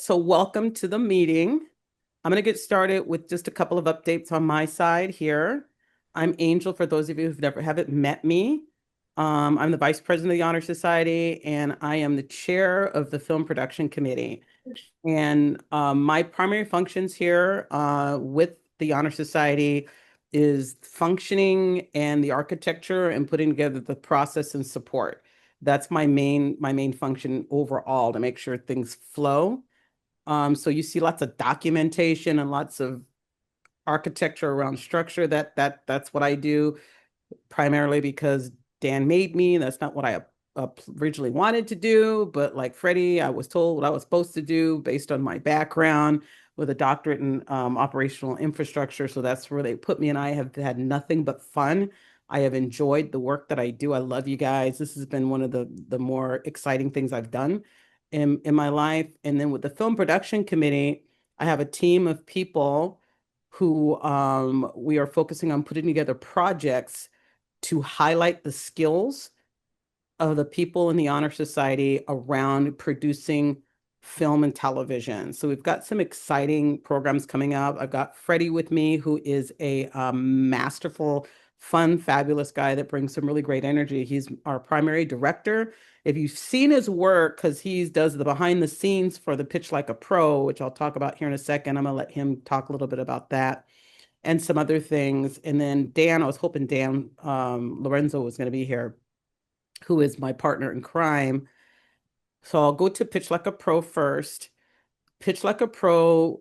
so welcome to the meeting. I'm going to get started with just a couple of updates on my side here. I'm Angel, for those of you who haven't met me. I'm the Vice President of the Honor Society, and I am the chair of the Film Production Committee. And my primary functions here with the Honor Society is functioning and the architecture and putting together the process and support. That's my main function overall to make sure things flow. So you see lots of documentation and lots of architecture around structure. That's what I do primarily because Dan made me. That's not what I originally wanted to do, but like Freddie, I was told what I was supposed to do based on my background with a doctorate in operational infrastructure. So that's where they put me, and I have had nothing but fun. I have enjoyed the work that I do. I love you guys. This has been one of the more exciting things I've done in my life. And then with the film production committee, I have a team of people who we are focusing on putting together projects to highlight the skills of the people in the Honor Society around producing film and television. So we've got some exciting programs coming up. I've got Freddie with me, who is a masterful, fun, fabulous guy that brings some really great energy. He's our primary director. If you've seen his work, because he does the behind the scenes for the Pitch Like a Pro, which I'll talk about here in a second. I'm going to let him talk a little bit about that and some other things. And then Dan, I was hoping Dan Lorenzo was going to be here, who is my partner in crime. So I'll go to Pitch Like a Pro first. Pitch Like a Pro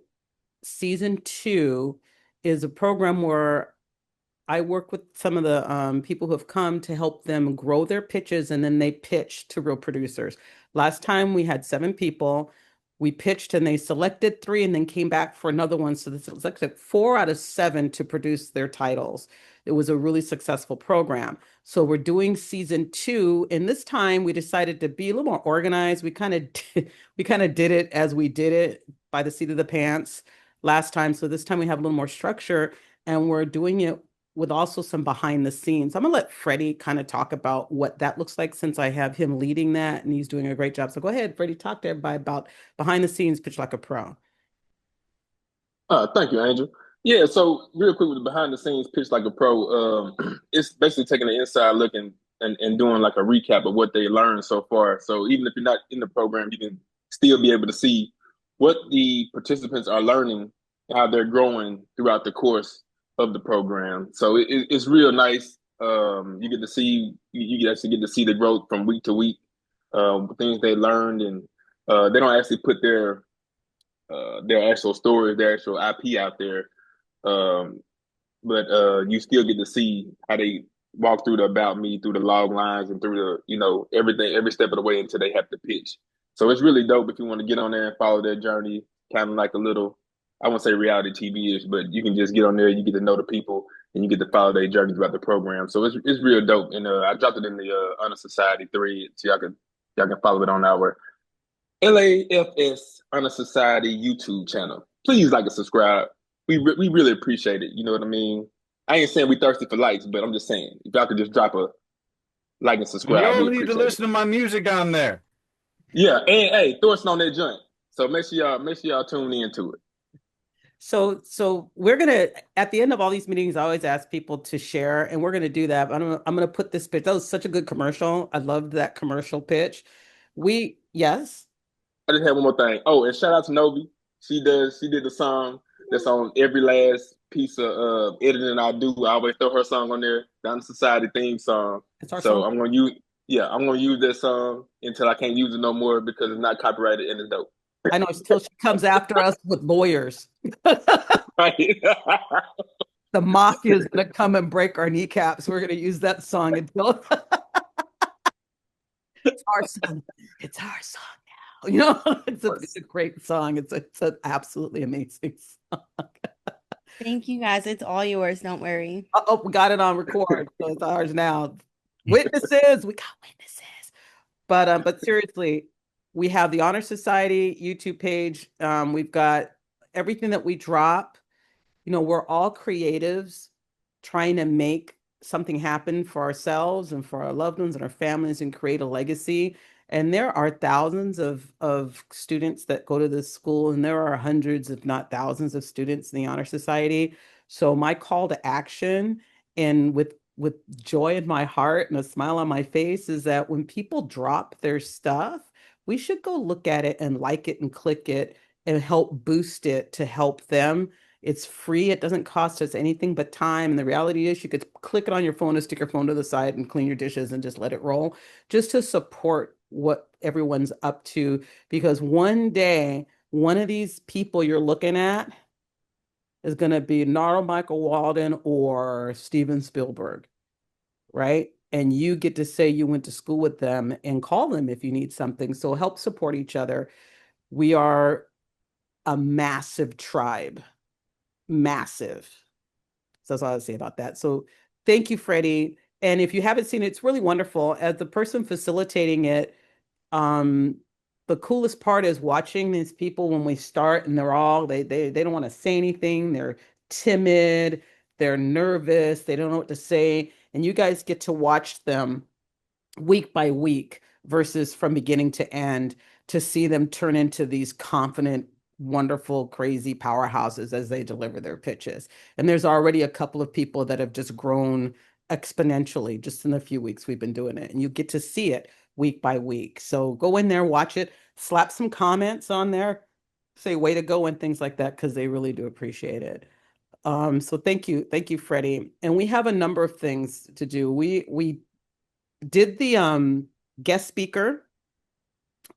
season 2 is a program where I work with some of the people who have come to help them grow their pitches, and then they pitch to real producers. Last time we had 7 people. We pitched and they selected 3 and then came back for another one. So this selected 4 out of 7 to produce their titles. It was a really successful program. So we're doing season 2, and this time we decided to be a little more organized. We kind of did it as we did it by the seat of the pants last time. So this time we have a little more structure, and we're doing it with also some behind the scenes. I'm gonna let Freddie kind of talk about what that looks like since I have him leading that and he's doing a great job. So go ahead, Freddie, talk to everybody about behind the scenes Pitch Like a Pro. Thank you, Angel. Yeah, so real quick with the behind the scenes pitch like a pro, it's basically taking an inside look and doing like a recap of what they learned so far. So even if you're not in the program, you can still be able to see what the participants are learning and how they're growing throughout the course of the program. So it's real nice. You get to see you actually get to see the growth from week to week, things they learned, and they don't actually put their actual stories, their actual IP out there. Um, but you still get to see how they walk through the about me, through the log lines, and through the everything, every step of the way until they have to pitch. So it's really dope if you want to get on there and follow their journey, kind of like a little, I won't say reality TV ish, but you can just get on there, you get to know the people, and you get to follow their journey throughout the program. So it's real dope. And I dropped it in the Honor Society thread, so y'all can follow it on our LAFS Honor Society YouTube channel. Please like and subscribe. We really appreciate it. You know what I mean? I ain't saying we thirsty for likes, but I'm just saying if y'all could just drop a like and And you subscribe, all we'd need to appreciate it. listen to my music on there. Yeah, and hey, throw us on that joint. So make sure y'all tune into it. So we're gonna at the end of all these meetings, I always ask people to share, and we're gonna do that. But I'm gonna put this pitch. That was such a good commercial. I loved that commercial pitch. We yes. I just have one more thing. Oh, and shout out to Novi. She did the song that's on every last piece of editing I do. I always throw her song on there, Down Society theme song. It's our So song. I'm gonna use that song until I can't use it no more because it's not copyrighted and it's dope. I know until she comes after us with lawyers. Right. The mafia is going to come and break our kneecaps. We're going to use that song until it's our song. It's our song now. It's a great song. It's an absolutely amazing song. Thank you guys. It's all yours. Don't worry. Oh, we got it on record, so it's ours now. Witnesses, we got witnesses. But seriously, we have the Honor Society YouTube page. We've got everything that we drop. We're all creatives trying to make something happen for ourselves and for our loved ones and our families and create a legacy. And there are thousands of students that go to this school, and there are hundreds, if not thousands, of students in the Honor Society. So my call to action, and with joy in my heart and a smile on my face, is that when people drop their stuff, we should go look at it and like it and click it and help boost it to help them. It's free. It doesn't cost us anything but time. And the reality is you could click it on your phone and stick your phone to the side and clean your dishes and just let it roll, just to support what everyone's up to. Because one day, one of these people you're looking at is going to be Nara Michael Walden or Steven Spielberg, right? And you get to say you went to school with them and call them if you need something. So help support each other. We are a massive tribe, massive. So that's all I'll say about that. So thank you, Freddie. And if you haven't seen it, it's really wonderful. As the person facilitating it, um, the coolest part is watching these people when we start and they don't want to say anything. They're timid, they're nervous, they don't know what to say. And you guys get to watch them week by week versus from beginning to end, to see them turn into these confident, wonderful, crazy powerhouses as they deliver their pitches. And there's already a couple of people that have just grown exponentially just in the few weeks we've been doing it. And you get to see it week by week. So go in there, watch it, slap some comments on there, say way to go and things like that, because they really do appreciate it. So thank you, Freddie. And we have a number of things to do. We did the guest speaker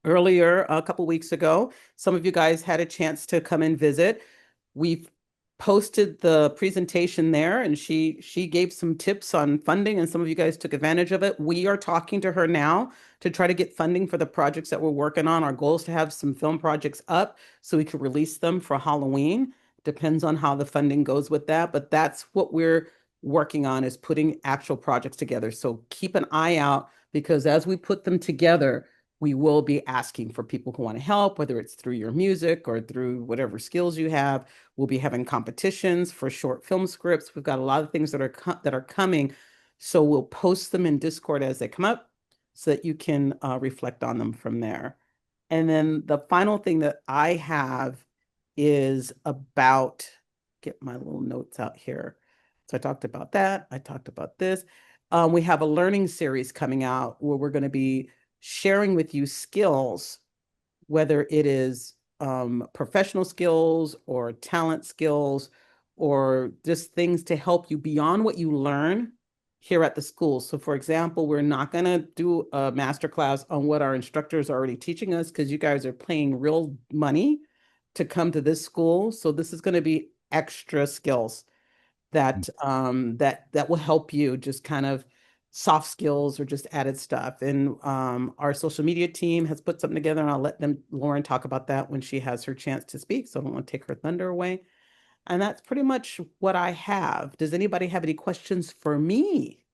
earlier a couple weeks ago. Some of you guys had a chance to come and visit. We've posted the presentation there, and she gave some tips on funding, and some of you guys took advantage of it. We are talking to her now to try to get funding for the projects that we're working on. Our goal is to have some film projects up so we could release them for Halloween. Depends on how the funding goes with that, but that's what we're working on, is putting actual projects together. So keep an eye out, because as we put them together, we will be asking for people who want to help, whether it's through your music or through whatever skills you have. We'll be having competitions for short film scripts. We've got a lot of things that are coming. So we'll post them in Discord as they come up so that you can reflect on them from there. And then the final thing that I have is about, get my little notes out here. So I talked about that. I talked about this. We have a learning series coming out where we're going to be sharing with you skills, whether it is professional skills or talent skills, or just things to help you beyond what you learn here at the school. So for example, we're not going to do a master class on what our instructors are already teaching us, because you guys are paying real money to come to this school. So this is going to be extra skills that will help you, just kind of soft skills or just added stuff. And our social media team has put something together, and I'll let Lauren talk about that when she has her chance to speak. So I don't want to take her thunder away. And that's pretty much what I have. Does anybody have any questions for me?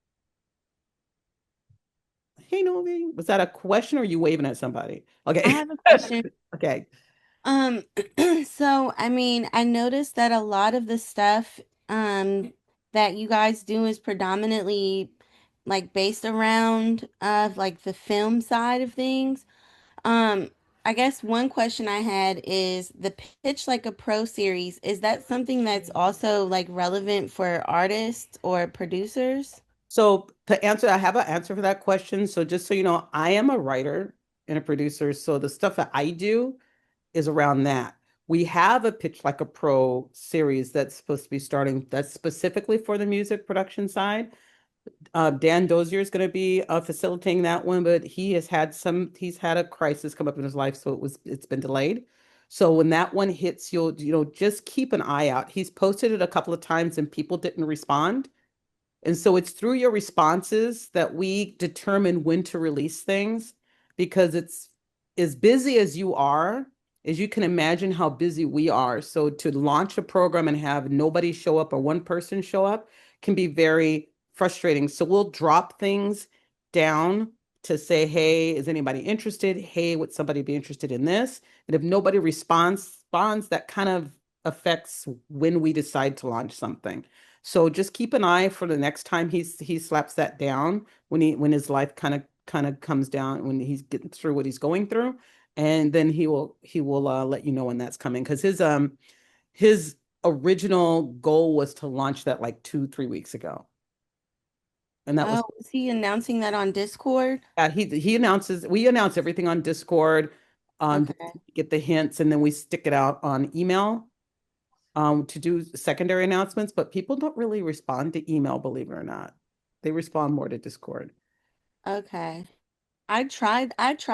Hey, Novi, was that a question, or are you waving at somebody? I Okay. have a question. Okay. Um, so I mean, I noticed that a lot of the stuff that you guys do is predominantly like based around like the film side of things. Um, I guess one question I had is the Pitch Like a Pro series, is that something that's also like relevant for artists or producers? So to answer, I have an answer for that question. So just so you know, I am a writer and a producer. So the stuff that I do is around that. We have a Pitch Like a Pro series that's supposed to be starting, that's specifically for the music production side. Dan Dozier is going to be facilitating that one, but he's had a crisis come up in his life, so it's been delayed. So when that one hits, just keep an eye out. He's posted it a couple of times and people didn't respond. And so it's through your responses that we determine when to release things, because it's as busy as you are, as you can imagine how busy we are. So to launch a program and have nobody show up or one person show up can be very frustrating. So we'll drop things down to say, hey, is anybody interested? Hey, would somebody be interested in this? And if nobody responds, that kind of affects when we decide to launch something. So just keep an eye for the next time he slaps that down, when his life kind of kind of comes down when he's getting through what he's going through, and then he will let you know when that's coming because his original goal was to launch that like 2, 3 weeks ago, and that was Oh, is he announcing that on Discord? he announces we announce everything on Discord, Okay. get the hints, and then we stick it out on email to do secondary announcements, but people don't really respond to email, believe it or not. They respond more to Discord. Okay. I try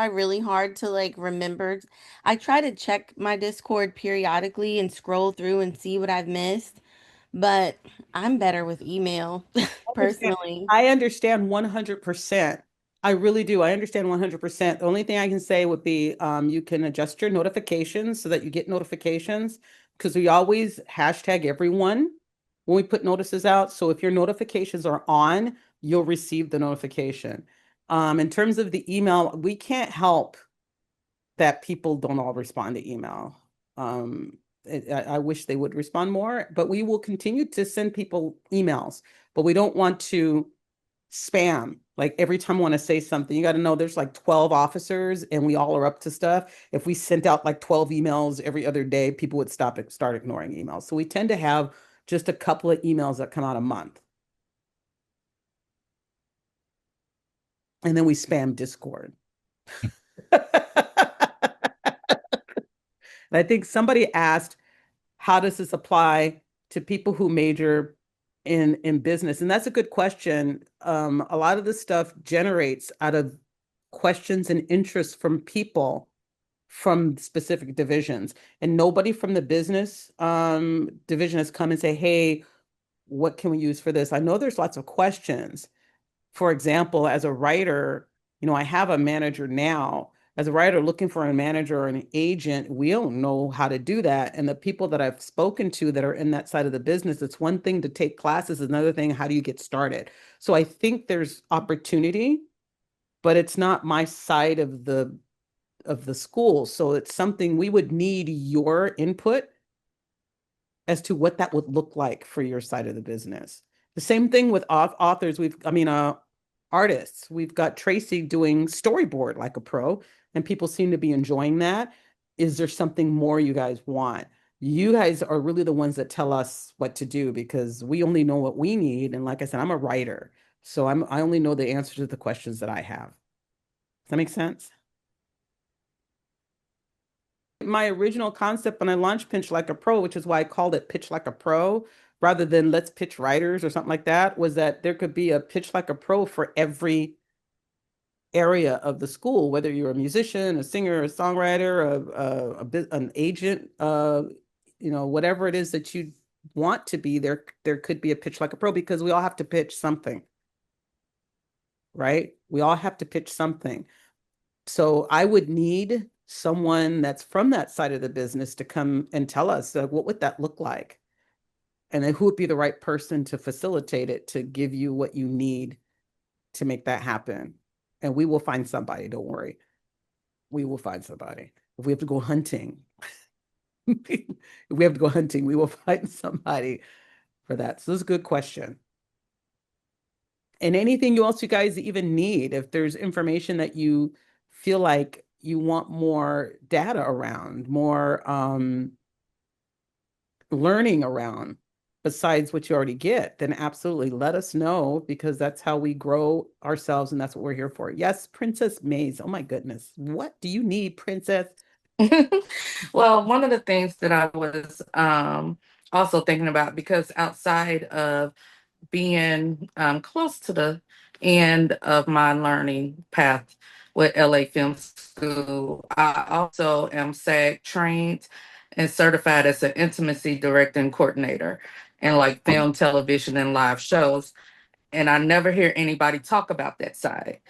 really hard to like remember. I try to check my Discord periodically and scroll through and see what I've missed, but I'm better with email Understand. personally. I understand 100%. I really do. I understand 100%. The only thing I can say would be you can adjust your notifications so that you get notifications because we always hashtag everyone when we put notices out. So if your notifications are on, you'll receive the notification. In terms of the email, we can't help that people don't all respond to email. I wish they would respond more, but we will continue to send people emails, but we don't want to spam. Like every time I want to say something, you got to know there's like 12 officers and we all are up to stuff. If we sent out like 12 emails every other day, people would start ignoring emails. So we tend to have just a couple of emails that come out a month. And then we spam Discord. And I think somebody asked, how does this apply to people who major in business? And that's a good question. A lot of this stuff generates out of questions and interests from people from specific divisions, and nobody from the business division has come and say, "Hey, what can we use for this?" I know there's lots of questions. For example, as a writer, I have a manager now. As a writer looking for a manager or an agent, we don't know how to do that. And the people that I've spoken to that are in that side of the business, it's one thing to take classes, another thing, how do you get started? So I think there's opportunity, but it's not my side of the school. So it's something we would need your input as to what that would look like for your side of the business. The same thing with authors. Artists. We've got Tracy doing storyboard like a pro, and people seem to be enjoying that. Is there something more you guys want? You guys are really the ones that tell us what to do because we only know what we need. And like I said, I'm a writer, so I only know the answer to the questions that I have. Does that make sense? My original concept when I launched Pitch Like a Pro, which is why I called it Pitch Like a Pro rather than Let's Pitch Writers or something like that, was that there could be a Pitch Like a Pro for every area of the school, whether you're a musician, a singer, a songwriter, an agent, whatever it is that you want to be, there could be a Pitch Like a Pro because we all have to pitch something, right? We all have to pitch something. So I would need someone that's from that side of the business to come and tell us what would that look like? And then who would be the right person to facilitate it to give you what you need to make that happen? And we will find somebody, don't worry. We will find somebody. If we have to go hunting, if we have to go hunting, we will find somebody for that. So this is a good question. And anything else you guys even need, if there's information that you feel like you want more data around, more learning around besides what you already get, then absolutely let us know because that's how we grow ourselves and that's what we're here for. Yes, Princess Maze. Oh my goodness. What do you need, Princess? Well, one of the things that I was also thinking about, because outside of being close to the end of my learning path with LA Film School, I also am SAG trained and certified as an intimacy director and coordinator in like film, television, and live shows. And I never hear anybody talk about that side.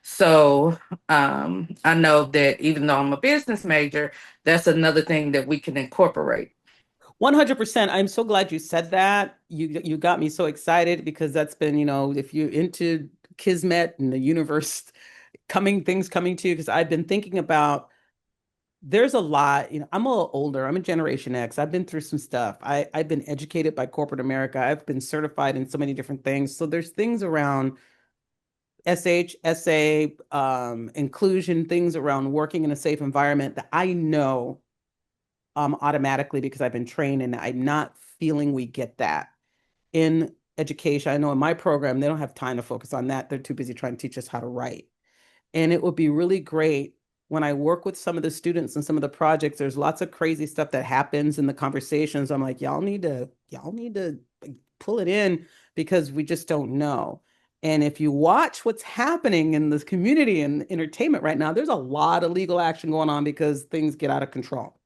So I know that even though I'm a business major, that's another thing that we can incorporate. 100%. I'm so glad you said that. You got me so excited because that's been, if you're into Kismet and the universe things coming to you, because I've been thinking about there's a lot, I'm a little older. I'm a Generation X. I've been through some stuff. I've been educated by corporate America. I've been certified in so many different things. So there's things around essay, inclusion, things around working in a safe environment that I know automatically because I've been trained and I'm not feeling we get that in education. I know in my program, they don't have time to focus on that. They're too busy trying to teach us how to write. And it would be really great when I work with some of the students and some of the projects, there's lots of crazy stuff that happens in the conversations. I'm like, y'all need to like, pull it in because we just don't know. And if you watch what's happening in this community and entertainment right now, there's a lot of legal action going on because things get out of control.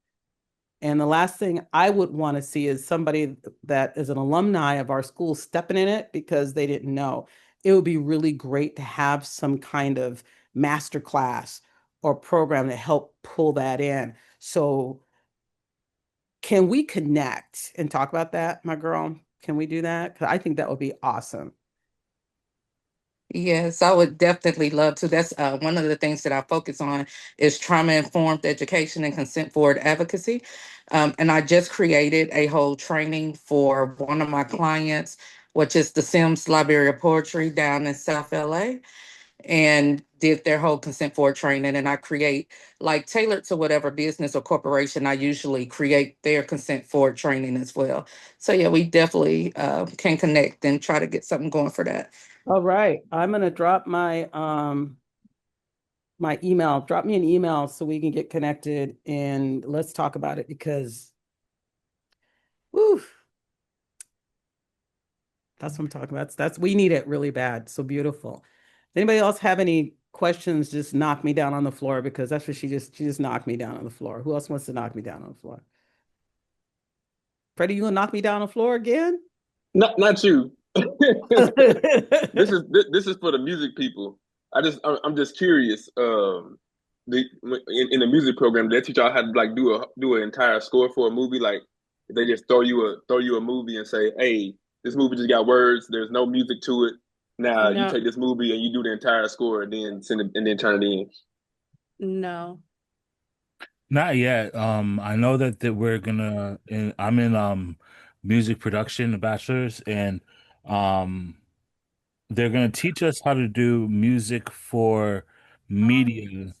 And the last thing I would want to see is somebody that is an alumni of our school stepping in it because they didn't know. It would be really great to have some kind of master class or program to help pull that in. So, can we connect and talk about that, my girl? Can we do that? Because I think that would be awesome. Yes, I would definitely love to. That's one of the things that I focus on is trauma-informed education and consent-forward advocacy. And I just created a whole training for one of my clients, which is the Sims Library of Poetry down in South LA, and did their whole consent-forward training. And I create, like, tailored to whatever business or corporation, I usually create their consent-forward training as well. So yeah, we definitely can connect and try to get something going for that. All right. I'm gonna drop my email. Drop me an email so we can get connected and let's talk about it because woo, that's what I'm talking about. That's we need it really bad. So beautiful. Anybody else have any questions? Just knock me down on the floor because that's what she just knocked me down on the floor. Who else wants to knock me down on the floor? Freddie, you gonna knock me down on the floor again? Not you. This is for the music people. I'm just curious. The in the music program, they teach y'all how to like do an entire score for a movie. Like they just throw you a movie and say, "Hey, this movie just got words. There's no music to it. Now you No, take this movie and you do the entire score and then send it and then turn it in." no. Not yet. I know that I'm in music production, a bachelor's, and um they're gonna teach us how to do music for media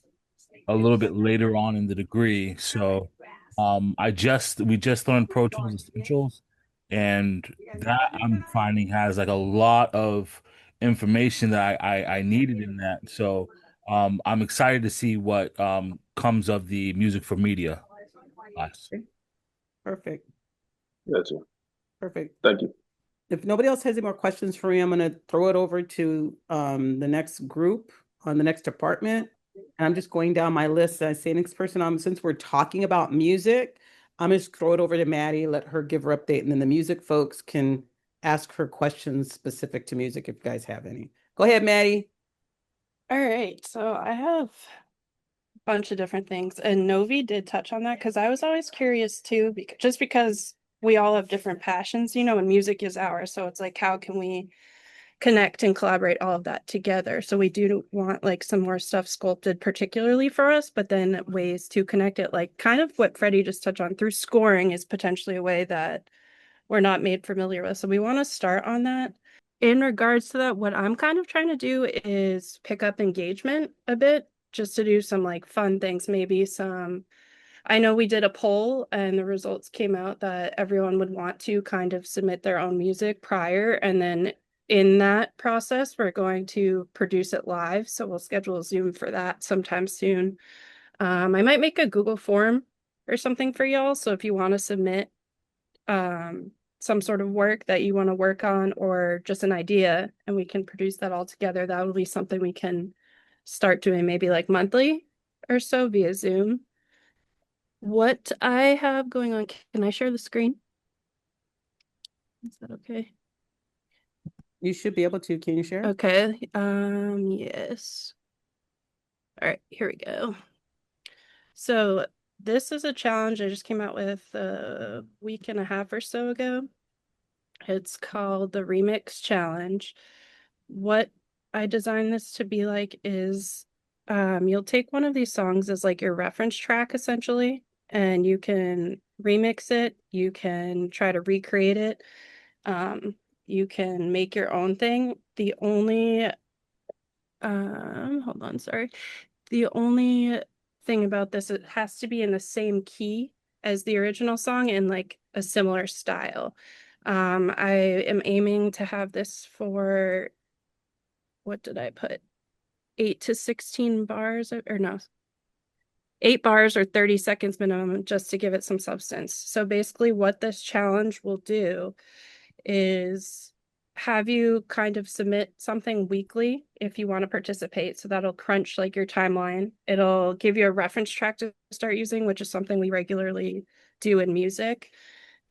a little bit later on in the degree. So we just learned Pro Tools Essentials, and that I'm finding has like a lot of information that I needed in that. So I'm excited to see what comes of the music for media class. Perfect. Gotcha. Perfect. Thank you. If nobody else has any more questions for me, I'm going to throw it over to the next group on the next department. And I'm just going down my list. I say next person, since we're talking about music, I'm just throw it over to Maddie, let her give her update, and then the music folks can ask her questions specific to music if you guys have any. Go ahead, Maddie. All right, so I have a bunch of different things, and Novi did touch on that because I was always curious too, because we all have different passions, and music is ours. So it's like, how can we connect and collaborate all of that together? So we do want like some more stuff sculpted particularly for us, but then ways to connect it, like kind of what Freddie just touched on through scoring is potentially a way that we're not made familiar with. So we want to start on that. In regards to that, what I'm kind of trying to do is pick up engagement a bit, just to do some like fun things, maybe some. I know we did a poll and the results came out that everyone would want to kind of submit their own music prior. And then in that process, we're going to produce it live. So we'll schedule a Zoom for that sometime soon. I might make a Google form or something for y'all. So if you want to submit some sort of work that you want to work on or just an idea and we can produce that all together, that will be something we can start doing maybe like monthly or so via Zoom. What I have going on, can I share the screen? Is that okay? You should be able to. Can you share? Okay. Yes. All right, here we go. So this is a challenge I just came out with a week and a half or so ago. It's called the Remix Challenge. What I designed this to be like is you'll take one of these songs as like your reference track essentially, and you can remix it, you can try to recreate it, you can make your own thing. The only Hold on, sorry. The only thing about this, it has to be in the same key as the original song in like a similar style. I am aiming to have this for, what did I put? 8 to 16 bars, or no, 8 bars or 30 seconds minimum, just to give it some substance. So basically what this challenge will do is have you kind of submit something weekly if you want to participate. So that'll crunch like your timeline. It'll give you a reference track to start using, which is something we regularly do in music.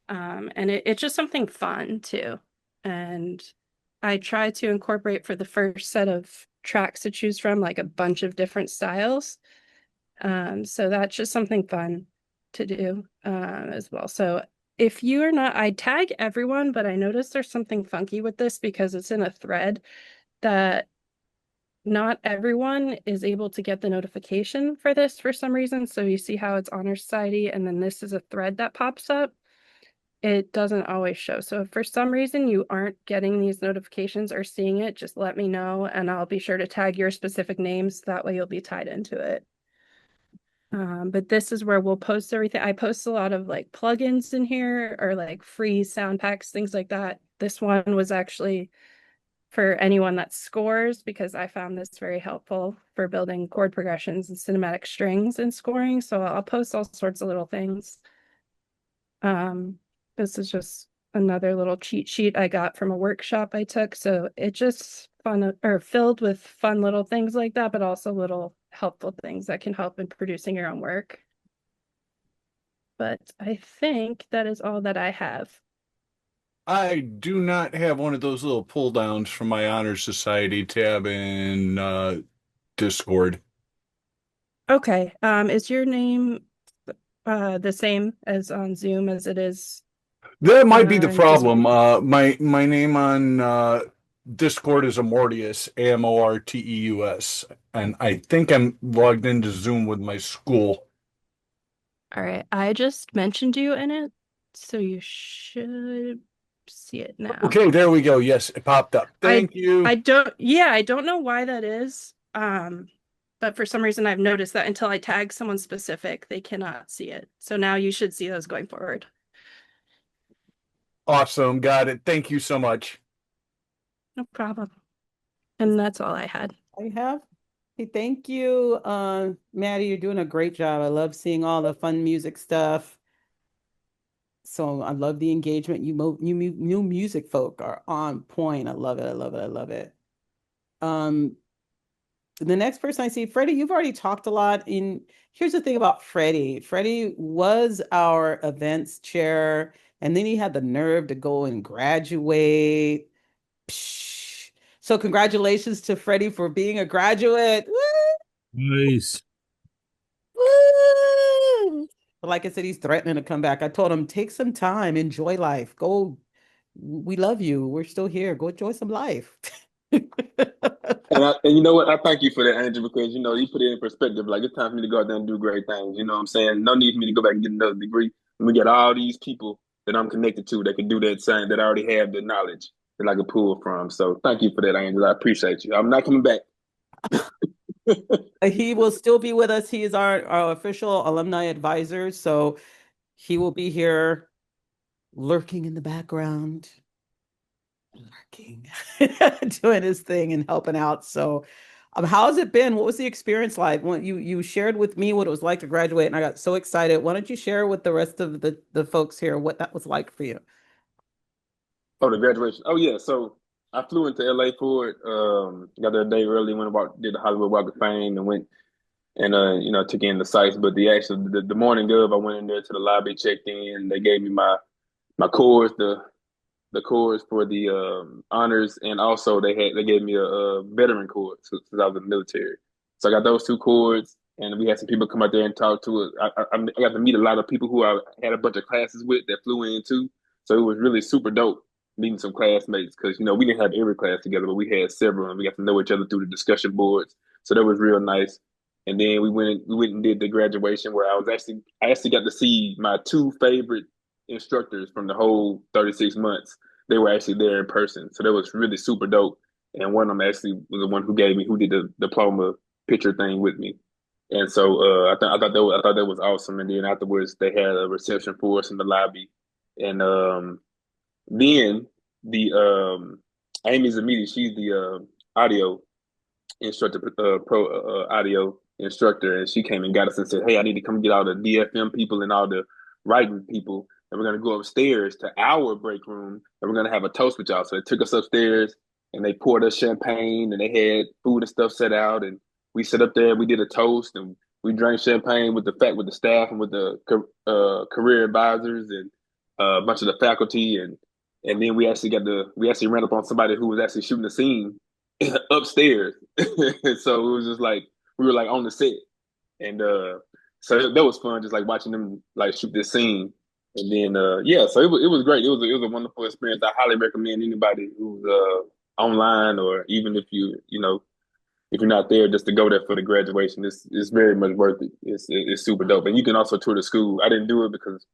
And it's just something fun too. And I try to incorporate for the first set of tracks to choose from, like a bunch of different styles. So that's just something fun to do as well. So if you are not, I tag everyone, but I noticed there's something funky with this because it's in a thread that not everyone is able to get the notification for this for some reason. So you see how it's Honor Society, and then this is a thread that pops up. It doesn't always show. So if for some reason you aren't getting these notifications or seeing it, just let me know and I'll be sure to tag your specific names. That way you'll be tied into it. But this is where we'll post everything. I post a lot of like plugins in here or like free sound packs, things like that. This one was actually for anyone that scores because I found this very helpful for building chord progressions and cinematic strings and scoring. So I'll post all sorts of little things. This is just another little cheat sheet I got from a workshop I took. So it just fun or filled with fun little things like that, but also little helpful things that can help in producing your own work. But I think that is all that I have. I do not have one of those little pull downs from my Honor Society tab in Discord. Okay. Is your name the same as on Zoom as it is That might be the in Discord? problem. My name on Discord is Amortius, Amorteus, and I think I'm logged into Zoom with my school. All right. I just mentioned you in it, so you should see it now. Okay, there we go. Yes, it popped up. Thank you. I don't know why that is. But for some reason I've noticed that until I tag someone specific, they cannot see it. So now you should see those going forward. Awesome. Got it. Thank you so much. No problem. And that's all I had. I have. Hey, thank you, Maddie. You're doing a great job. I love seeing all the fun music stuff. So I love the engagement. New music folk are on point. I love it. I love it. I love it. Um, the next person I see, Freddie, you've already talked a lot. Here's the thing about Freddie. Freddie was our events chair, and then he had the nerve to go and graduate. Psh. So congratulations to Freddie for being a graduate. Nice. Woo! But like I said, he's threatening to come back. I told him, take some time, enjoy life. Go. We love you. We're still here. Go enjoy some life. And you know what? I thank you for that, Andrew, because you put it in perspective. Like it's time for me to go out there and do great things. You know what I'm saying? No need for me to go back and get another degree. And we got all these people that I'm connected to that can do that same, that already have the knowledge that I can pull from. So thank you for that, Andrew. I appreciate you. I'm not coming back. He will still be with us. He is our official alumni advisor. So he will be here lurking in the background, lurking, doing his thing and helping out. So how has it been? What was the experience like? When you shared with me what it was like to graduate, and I got so excited. Why don't you share with the rest of the folks here what that was like for you? Oh, the graduation. Oh yeah. So I flew into LA for it. Got there a day early, went about did the Hollywood Walk of Fame and went and took in the sights. But the morning of, I went in there to the lobby, checked in. They gave me my cords, the cords for the honors, and also they gave me a veteran cord since I was in the military. So I got those two cords, and we had some people come out there and talk to it. I got to meet a lot of people who I had a bunch of classes with that flew in too. So it was really super dope meeting some classmates because we didn't have every class together, but we had several, and we got to know each other through the discussion boards. So that was real nice. And then we went and did the graduation where I actually got to see my two favorite instructors from the whole 36 months. They were actually there in person. So that was really super dope. and one of them actually was the one who did the diploma picture thing with me. And so I thought that was awesome. And then afterwards, they had a reception for us in the lobby, and then the Amy Zamidi, she's the audio instructor, pro audio instructor, and she came and got us and said, "Hey, I need to come get all the DFM people and all the writing people, and we're gonna go upstairs to our break room, and we're gonna have a toast with y'all." So they took us upstairs, and they poured us champagne, and they had food and stuff set out, and we sat up there, and we did a toast, and we drank champagne with the staff and with the career advisors and a bunch of the faculty, and then we actually ran up on somebody who was actually shooting the scene upstairs. So it was just like we were like on the set, and so that was fun, just like watching them like shoot this scene. And then yeah, so it was great. It was a wonderful experience. I highly recommend anybody who's online, or even if you know, if you're not there, just to go there for the graduation. It's very much worth it. It's super dope, and you can also tour the school. I didn't do it because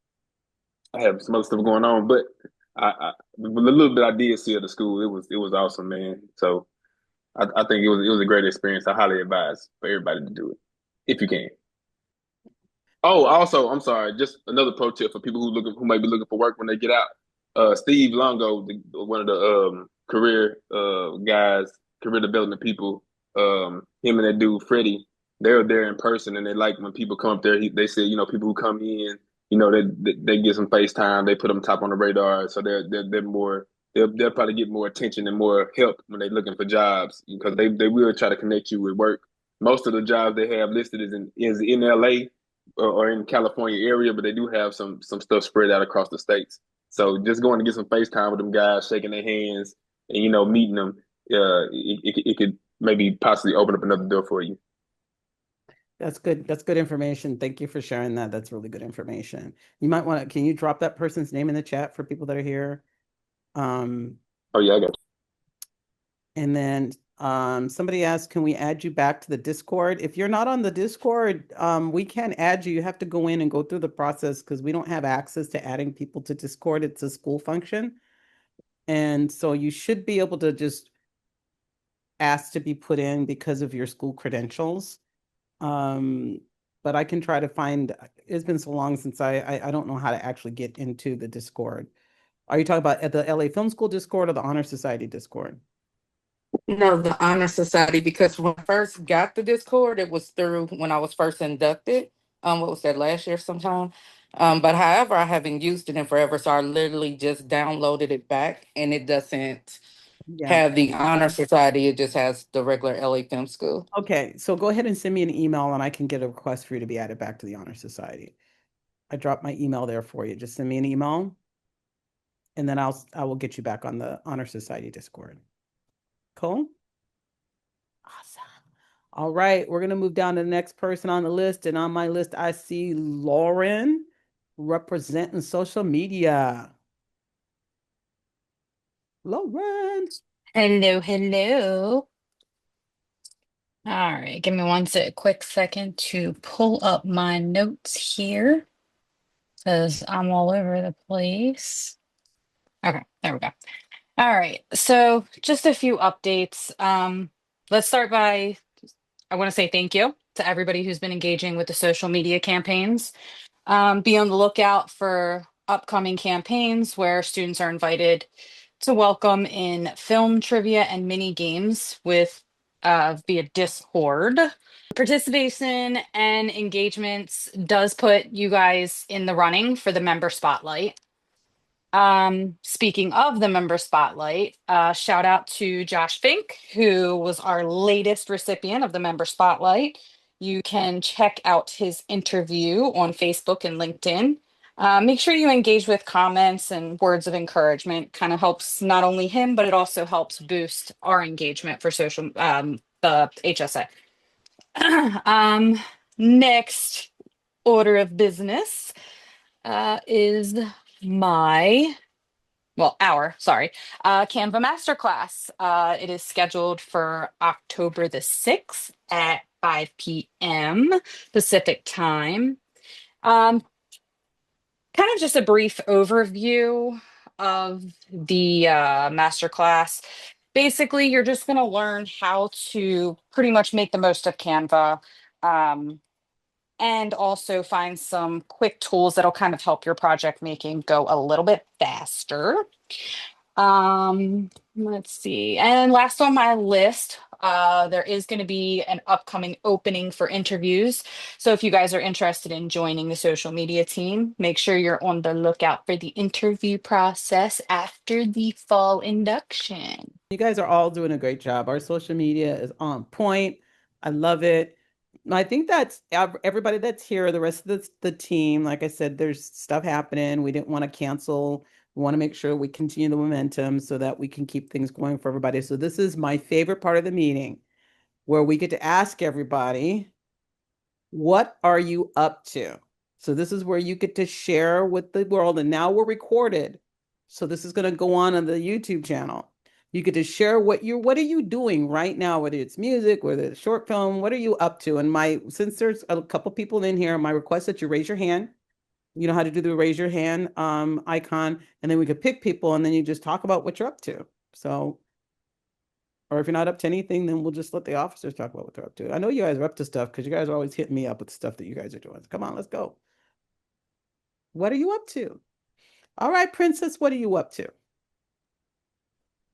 I have some other stuff going on, but the little bit I did see of the school, it was awesome, man. So I think it was a great experience. I highly advise for everybody to do it if you can. Oh, also, I'm sorry, just another pro tip for people who may be looking for work when they get out. Steve Longo, one of the career guys, career development people, him and that dude Freddie, they're there in person, and they like when people come up there. They say, you know, people who come in, you know, they get some FaceTime, they put them top on the radar, so they're more they'll probably get more attention and more help when they're looking for jobs, because they will try to connect you with work. Most of the jobs they have listed is in LA or in California area, but they do have some stuff spread out across the states. So just going to get some FaceTime with them guys, shaking their hands, and you know, meeting them, it could maybe possibly open up another door for you. That's good. That's good information. Thank you for sharing that. That's really good information. You might want to, can you drop that person's name in the chat for people that are here? Oh yeah, I got And then somebody asked, can we add you back to the Discord? If you're not on the Discord, we can add you. You have to go in and go through the process because we don't have access to adding people to Discord. It's a school function. And so you should be able to just ask to be put in because of your school credentials. But I can try to find, it's been so long since I don't know how to actually get into the Discord. Are you talking about at the LA Film School Discord or the Honor Society Discord? No, the Honor Society, because when I first got the Discord, it was through when I was first inducted. What was that, last year sometime? But however, I haven't used it in forever, so I literally just downloaded it back, and it doesn't Yeah. have the Honor Society. It just has the regular LA Film School. Okay, so go ahead and send me an email and I can get a request for you to be added back to the Honor Society. I dropped my email there for you. Just send me an email and then I will get you back on the Honor Society Discord. Cool? Awesome. All right, we're gonna move down to the next person on the list. And on my list, I see Lauren representing social media. Lauren. Hello, hello. All right, give me quick second to pull up my notes here because I'm all over the place. Okay, there we go. All right, so just a few updates. Let's start by, I want to say thank you to everybody who's been engaging with the social media campaigns. Be on the lookout for upcoming campaigns where students are invited to welcome in film trivia and mini games with via Discord. Participation and engagements does put you guys in the running for the member spotlight. Speaking of the member spotlight, shout out to Josh Fink, who was our latest recipient of the member spotlight. You can check out his interview on Facebook and LinkedIn. Make sure you engage with comments and words of encouragement. Kind of helps not only him, but it also helps boost our engagement for the HSA. Next order of business is our Canva Masterclass. It is scheduled for October the 6th at 5 p.m. Pacific time. Kind of just a brief overview of the masterclass. basically, you're just going to learn how to pretty much make the most of Canva. Um, and also find some quick tools that'll kind of help your project making go a little bit faster. Let's see. And last on my list, there is going to be an upcoming opening for interviews. So if you guys are interested in joining the social media team, make sure you're on the lookout for the interview process after the fall induction. You guys are all doing a great job. Our social media is on point. I love it. I think that's everybody that's here, the rest of the team. Like I said, there's stuff happening. We didn't want to cancel. We want to make sure we continue the momentum so that we can keep things going for everybody. So this is my favorite part of the meeting where we get to ask everybody, what are you up to? So this is where you get to share with the world. And now we're recorded. So this is going to go on the YouTube channel. You get to share what are you doing right now, whether it's music, whether it's short film, what are you up to? And since there's a couple people in here, my request that you raise your hand. You know how to do the raise your hand icon, and then we could pick people and then you just talk about what you're up to. So, or if you're not up to anything, then we'll just let the officers talk about what they're up to. I know you guys are up to stuff because you guys are always hitting me up with stuff that you guys are doing. Come on, let's go. What are you up to? All right, Princess, what are you up to?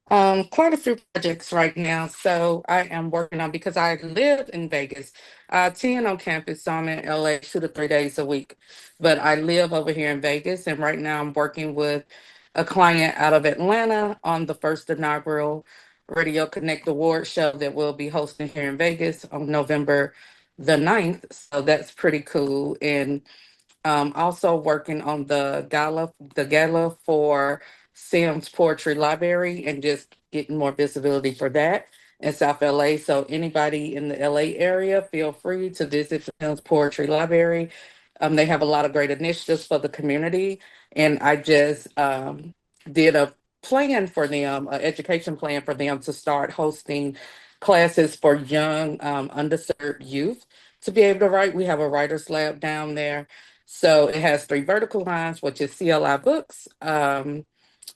Quite a few projects right now. So I am working on because I live in Vegas. I attend on campus, so I'm in LA 2 to 3 days a week. But I live over here in Vegas, and right now I'm working with a client out of Atlanta on the first inaugural Radio Connect Award show that we'll be hosting here in Vegas on November the 9th. So that's pretty cool. And also working on the gala for Sam's Poetry Library and just getting more visibility for that in South LA. So anybody in the LA area, feel free to visit the Sam's Poetry Library. They have a lot of great initiatives for the community, and I just did a plan for them, an education plan for them to start hosting classes for young, underserved youth to be able to write. We have a writer's lab down there, so it has three vertical lines, which is CLI Books,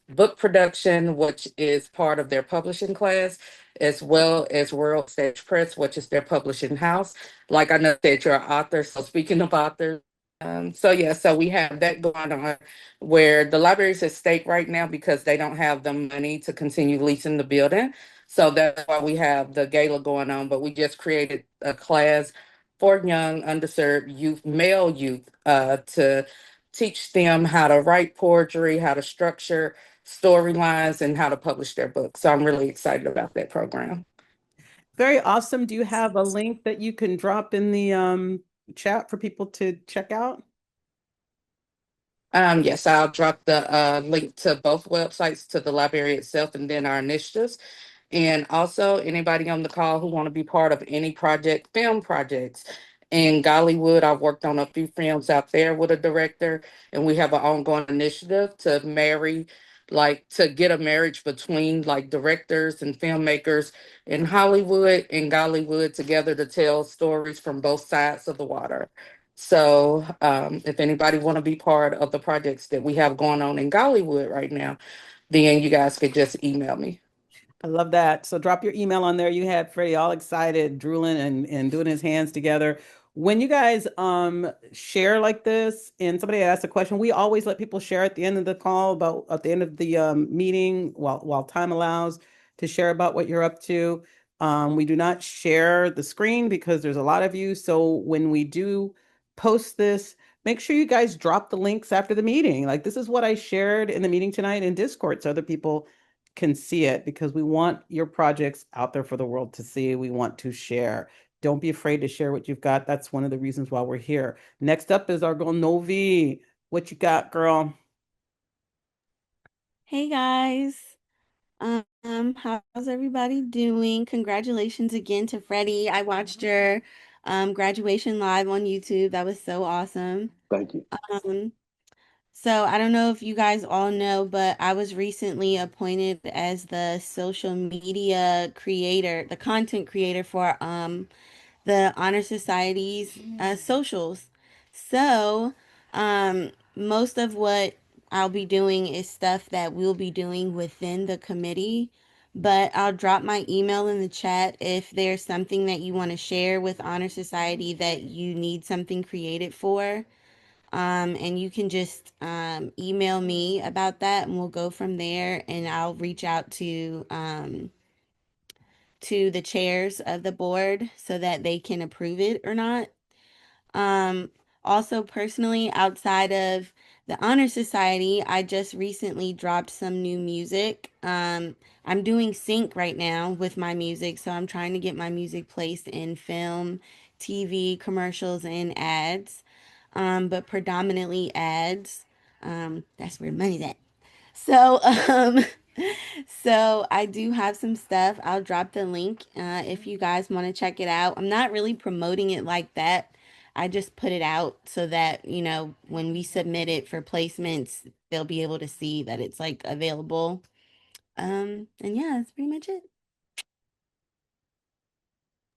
book production, which is part of their publishing class, as well as World Stage Press, which is their publishing house. Like I know that you're an author, so speaking of authors, so we have that going on where the library's at stake right now because they don't have the money to continue leasing the building. So that's why we have the gala going on. But we just created a class for young, underserved youth, male youth, to teach them how to write poetry, how to structure storylines, and how to publish their books. So I'm really excited about that program. Very awesome. Do you have a link that you can drop in the chat for people to check out? Yes, I'll drop the link to both websites, to the library itself, and then our initiatives. And also, anybody on the call who want to be part of any project, film projects. In Gollywood, I've worked on a few films out there with a director, and we have an ongoing initiative to get a marriage between like directors and filmmakers in Hollywood and Gollywood together to tell stories from both sides of the water. So, if anybody want to be part of the projects that we have going on in Gollywood right now, then you guys could just email me. I love that. So drop your email on there. You had Freddie all excited, drooling and doing his hands together. When you guys share like this and somebody asks a question, we always let people share at the end of the call about at the end of the meeting while time allows to share about what you're up to. We do not share the screen because there's a lot of you. So when we do post this, make sure you guys drop the links after the meeting. Like this is what I shared in the meeting tonight in Discord so other people can see it because we want your projects out there for the world to see. We want to share. Don't be afraid to share what you've got. That's one of the reasons why we're here. Next up is our girl Novi. What you got, girl? Hey guys. How's everybody doing? Congratulations again to Freddie. I watched your graduation live on YouTube. That was so awesome. Thank you. Um, so I don't know if you guys all know, but I was recently appointed as the social media creator, the content creator for the Honor Society's socials. So, most of what I'll be doing is stuff that we'll be doing within the committee, but I'll drop my email in the chat if there's something that you want to share with Honor Society that you need something created for. And you can just email me about that and we'll go from there. And I'll reach out to the chairs of the board so that they can approve it or not. Um, Also, personally, outside of the Honor Society, I just recently dropped some new music. I'm doing sync right now with my music, so I'm trying to get my music placed in film, TV, commercials, and ads, but predominantly ads. That's where money's at. So, so I do have some stuff. I'll drop the link if you guys want to check it out. I'm not really promoting it like that. I just put it out so that, when we submit it for placements, they'll be able to see that it's like available. And yeah, that's pretty much it.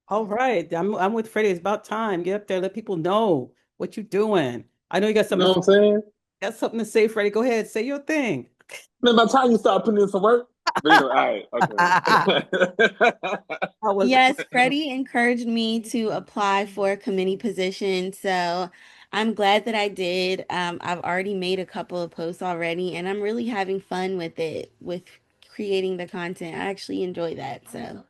All right. I'm with Freddie. It's about time. Get up there, let people know what you're doing. I know you got You something know to what I'm saying? say, Freddie. Go ahead, say your thing. Man, by the time you start putting in some work. But anyway, all right, okay. I was Yes, Freddie encouraged me to apply for a committee position, so I'm glad that I did. I've already made a couple of posts already, and I'm really having fun with it, with creating the content. I actually enjoy that. So,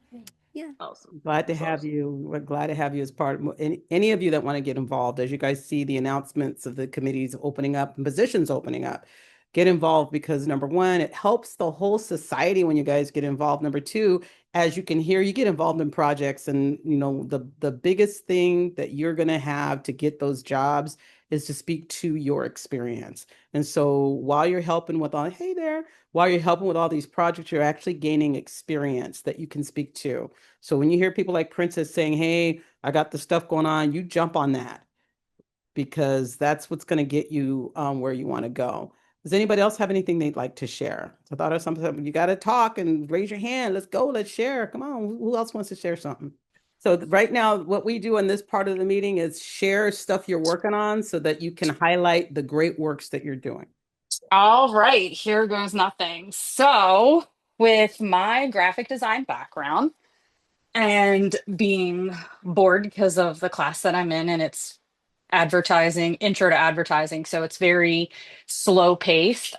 yeah. Awesome. glad to That's have awesome. you. We're glad to have you as part of any of you that want to get involved. As you guys see the announcements of the committees opening up and positions opening up, get involved because number one, it helps the whole society when you guys get involved. Number two, as you can hear, you get involved in projects, and the biggest thing that you're going to have to get those jobs is to speak to your experience. And so while you're helping with all, hey there, while you're helping with all these projects, you're actually gaining experience that you can speak to. So when you hear people like Princess saying, hey, I got the stuff going on, you jump on that because that's what's going to get you where you want to go. Does anybody else have anything they'd like to share? I thought of something. You got to talk and raise your hand. Let's go. Let's share. Come on. Who else wants to share something? So right now, what we do in this part of the meeting is share stuff you're working on so that you can highlight the great works that you're doing. All right, here goes nothing. So, with my graphic design background and being bored because of the class that I'm in, and it's advertising, intro to advertising, so it's very slow paced.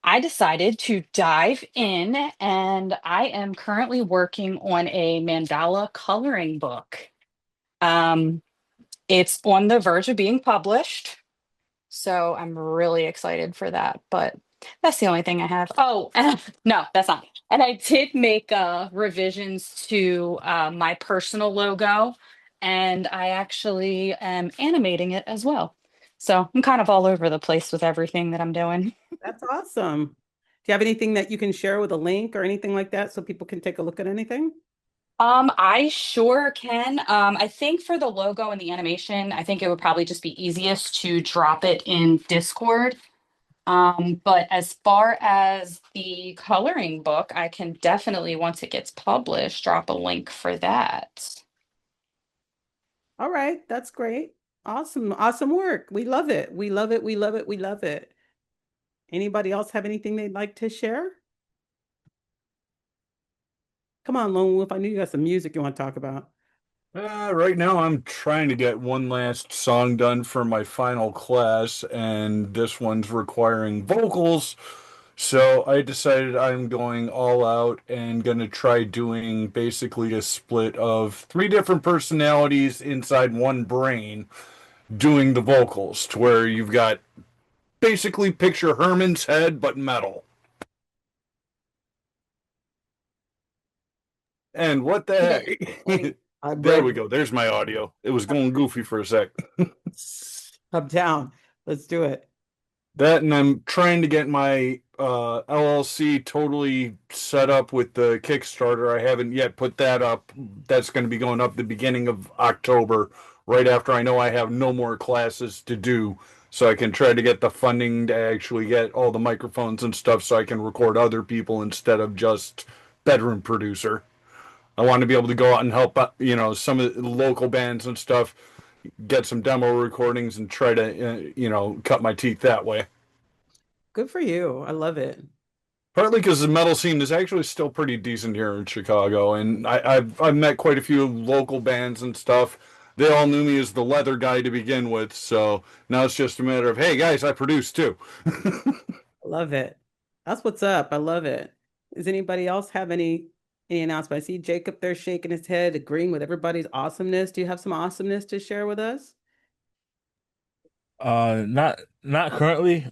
I decided to dive in, and I am currently working on a mandala coloring book. Um, it's on the verge of being published. So I'm really excited for that. But that's the only thing I have. Oh, no, that's not. And I did make revisions to my personal logo, and I actually am animating it as well. So I'm kind of all over the place with everything that I'm doing. That's awesome. Do you have anything that you can share with a link or anything like that so people can take a look at anything? I sure can. I think for the logo and the animation, I think it would probably just be easiest to drop it in Discord. But as far as the coloring book, I can definitely, once it gets published, drop a link for that. All right, that's great. Awesome, awesome work. We love it. We love it. We love it. We love it. Anybody else have anything they'd like to share? Come on, Lone Wolf. I knew you got some music you want to talk about. Right now, I'm trying to get one last song done for my final class, and this one's requiring vocals. So I decided I'm going all out and gonna try doing basically a split of three different personalities inside one brain doing the vocals, to where you've got basically picture Herman's head but metal. And what the heck? I'm There we ready. go. There's my audio. It was going goofy for a sec. I'm down. Let's do it. That, and I'm trying to get my LLC totally set up with the Kickstarter. I haven't yet put that up. That's going to be going up the beginning of October, right after I know I have no more classes to do. So I can try to get the funding to actually get all the microphones and stuff so I can record other people instead of just bedroom producer. I want to be able to go out and help, some of the local bands and stuff, get some demo recordings and try to, cut my teeth that way. Good for you. I love it. Partly because the metal scene is actually still pretty decent here in Chicago, and I've met quite a few local bands and stuff. They all knew me as the leather guy to begin with, so now it's just a matter of, hey guys, I produce too. Love it. That's what's up. I love it. Does anybody else have any announcement? I see Jacob there shaking his head, agreeing with everybody's awesomeness. Do you have some awesomeness to share with us? Not currently.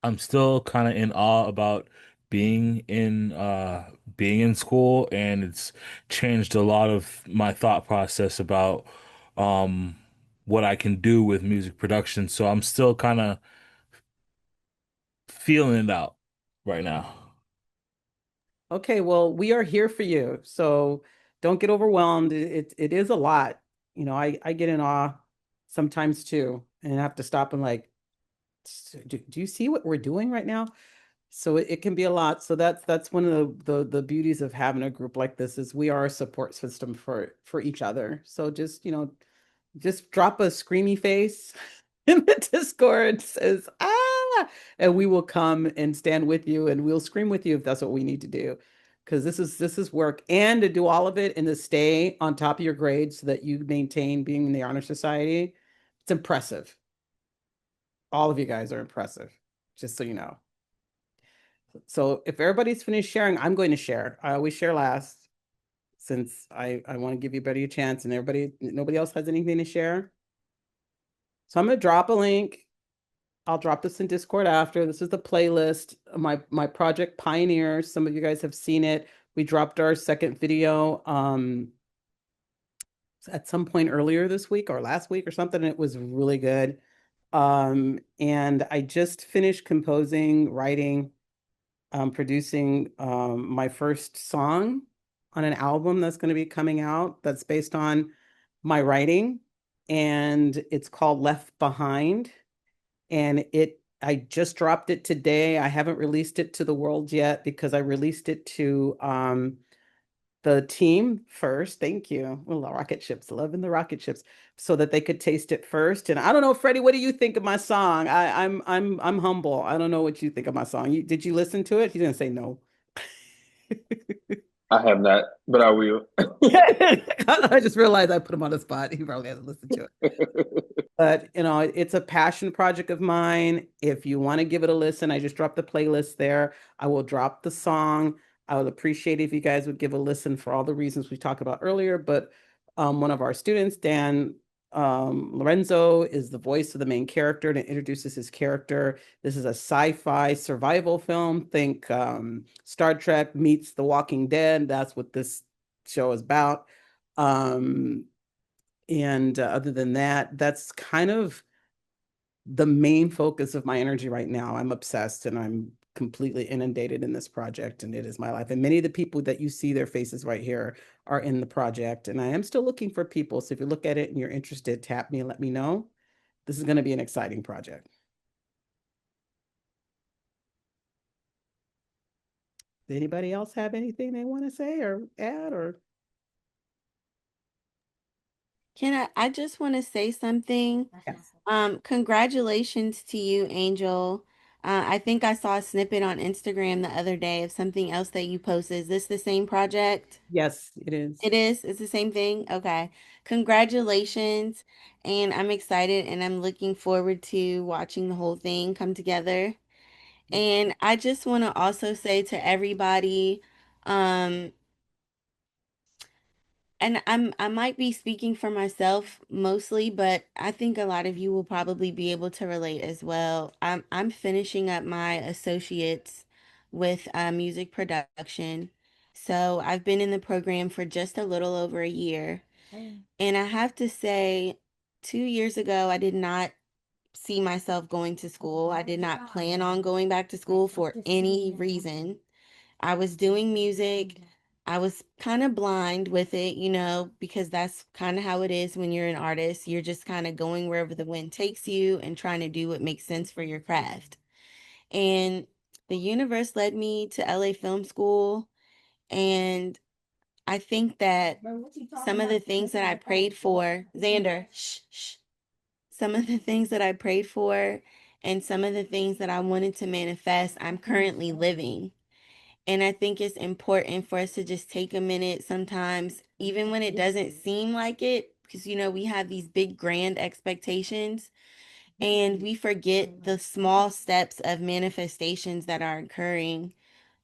I'm still kind of in awe about being in school, and it's changed a lot of my thought process about um what I can do with music production. So I'm still kind of feeling it out right now. Okay, well, we are here for you. So don't get overwhelmed. It is a lot. I get in awe sometimes too, and I have to stop and like, do you see what we're doing right now? So it can be a lot. So that's one of the beauties of having a group like this is we are a support system for each other. So just drop a screamy face in the Discord says, and we will come and stand with you and we'll scream with you if that's what we need to do. Because this is work. And to do all of it and to stay on top of your grades so that you maintain being in the honor society, it's impressive. All of you guys are impressive, just so you know. So if everybody's finished sharing, I'm going to share. I always share last since I want to give you a chance and nobody else has anything to share. So I'm going to drop a link. I'll drop this in Discord after. This is the playlist, my project Pioneers. Some of you guys have seen it. We dropped our second video at some point earlier this week or last week or something. And it was really good. And I just finished composing, writing, producing my first song on an album that's going to be coming out that's based on my writing. And it's called Left Behind. And I just dropped it today. I haven't released it to the world yet because I released it to the team first. Thank you. Well, rocket ships, loving the rocket ships, so that they could taste it first. And I don't know, Freddie, what do you think of my song? I'm humble. I don't know what you think of my song. Did you listen to it? He's gonna say no. I have not, but I will. I just realized I put him on the spot. He probably hasn't listened to it. But it's a passion project of mine. If you want to give it a listen, I just dropped the playlist there. I will drop the song. I would appreciate if you guys would give a listen for all the reasons we talked about earlier. But one of our students, Dan Lorenzo, is the voice of the main character and it introduces his character. This is a sci-fi survival film. Think Star Trek meets The Walking Dead. That's what this show is about. And other than that, that's kind of the main focus of my energy right now. I'm obsessed and I'm completely inundated in this project, and it is my life. And many of the people that you see their faces right here are in the project, and I am still looking for people. So if you look at it and you're interested, tap me and let me know. This is going to be an exciting project. Does anybody else have anything they want to say or add or? I just want to say something. Yes. Congratulations to you, Angel. I think I saw a snippet on Instagram the other day of something else that you posted. Is this the same project? Yes, it is. It is. It's the same thing. Okay. Congratulations. And I'm excited and I'm looking forward to watching the whole thing come together. And I just want to also say to everybody, um, and I might be speaking for myself mostly, but I think a lot of you will probably be able to relate as well. I'm finishing up my associates with music production. So I've been in the program for just a little over a year. And I have to say, 2 years ago, I did not see myself going to school. I did not plan on going back to school for any reason. I was doing music. I was kind of blind with it, because that's kind of how it is when you're an artist. You're just kind of going wherever the wind takes you and trying to do what makes sense for your craft. And the universe led me to LA Film School. And I think that some of the things that I prayed for, Xander, shh, shh, some of the things that I prayed for And some of the things that I wanted to manifest, I'm currently living. And I think it's important for us to just take a minute sometimes, even when it doesn't seem like it, because, we have these big grand expectations and we forget the small steps of manifestations that are occurring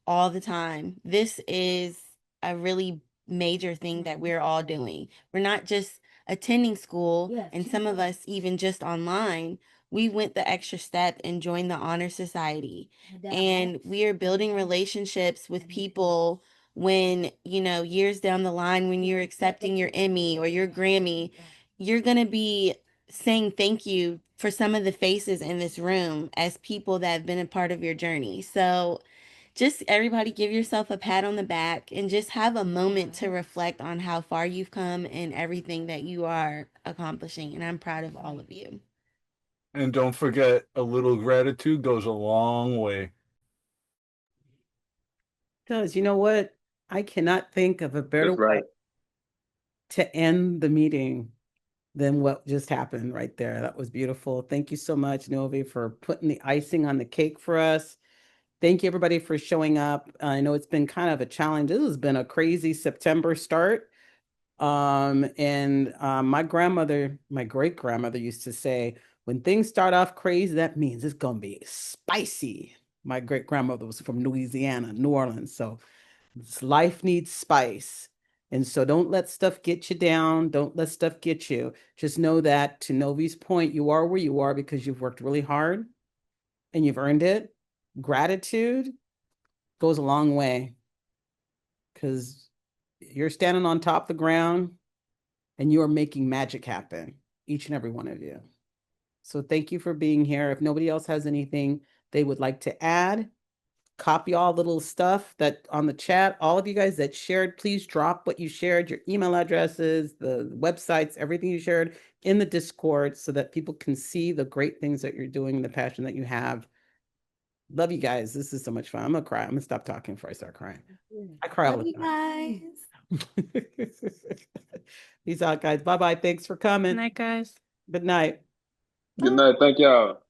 all the time. This is a really major thing that we're all doing. We're not just attending school, and some of us even just online. We went the extra step and joined the Honor Society. And we are building relationships with people when, years down the line, when you're accepting your Emmy or your Grammy, you're going to be saying thank you for some of the faces in this room as people that have been a part of your journey. So, just everybody give yourself a pat on the back and just have a moment to reflect on how far you've come and everything that you are accomplishing. And I'm proud of all of you. And don't forget, a little gratitude goes a long way. Does, you know what? I cannot think of a better That's right. way to end the meeting than what just happened right there. That was beautiful. Thank you so much, Novi, for putting the icing on the cake for us. Thank you, everybody, for showing up. I know it's been kind of a challenge. This has been a crazy September start. My grandmother, my great grandmother used to say, when things start off crazy, that means it's gonna be spicy. My great grandmother was from Louisiana, New Orleans. So life needs spice. And so don't let stuff get you down. Don't let stuff get you. Just know that, to Novi's point, you are where you are because you've worked really hard and you've earned it. Gratitude goes a long way because you're standing on top of the ground and you are making magic happen, each and every one of you. So thank you for being here. If nobody else has anything they would like to add, copy all the little stuff that on the chat. All of you guys that shared, please drop what you shared, your email addresses, the websites, everything you shared in the Discord so that people can see the great things that you're doing, the passion that you have. Love you guys. This is so much fun. I'm gonna cry. I'm gonna stop talking before I start crying. I cry all Love the you guys. time. Peace out, guys. Bye bye. Thanks for Good coming. night, guys. Good night. Good night. Thank y'all.